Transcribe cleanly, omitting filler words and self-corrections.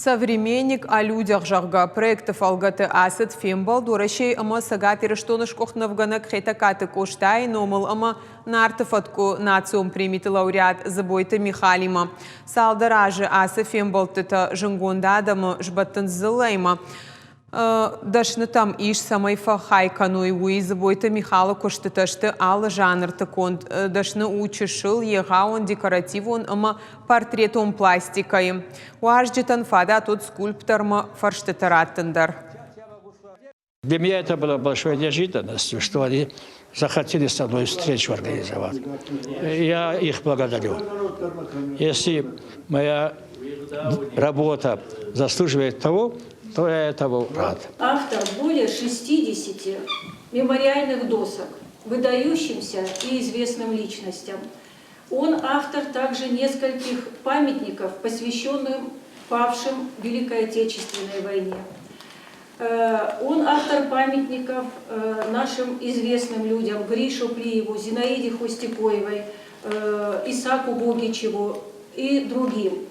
Современник о людях жарга проектов алгаты асет фембал дурашей ама сагат ирештоныш кохнавгана кхетакаты коштай номал ама нартафатку нациум примите лауреат забойта Михалима. Салдаражи аса фембал тета жангондадама жбаттан зылайма. Дашны там иш самайфа хайкануй уи забойта Михала коштеташты ала жанр таконд. Дашны учишил егаон декоративон ама портретом пластикой. Уажджитан фада тот скульпторма фарштетараттендар. Для меня это было большой неожиданностью, что они захотели со мной встречу организовать. Я их благодарю. Если моя работа заслуживает того, то я этого рад. Автор более 60 мемориальных досок выдающимся и известным личностям. Он автор также нескольких памятников, посвященных павшим в Великой Отечественной войне. Он автор памятников нашим известным людям: Гришу Плиеву, Зинаиде Хостякоевой, Исааку Богичеву и другим.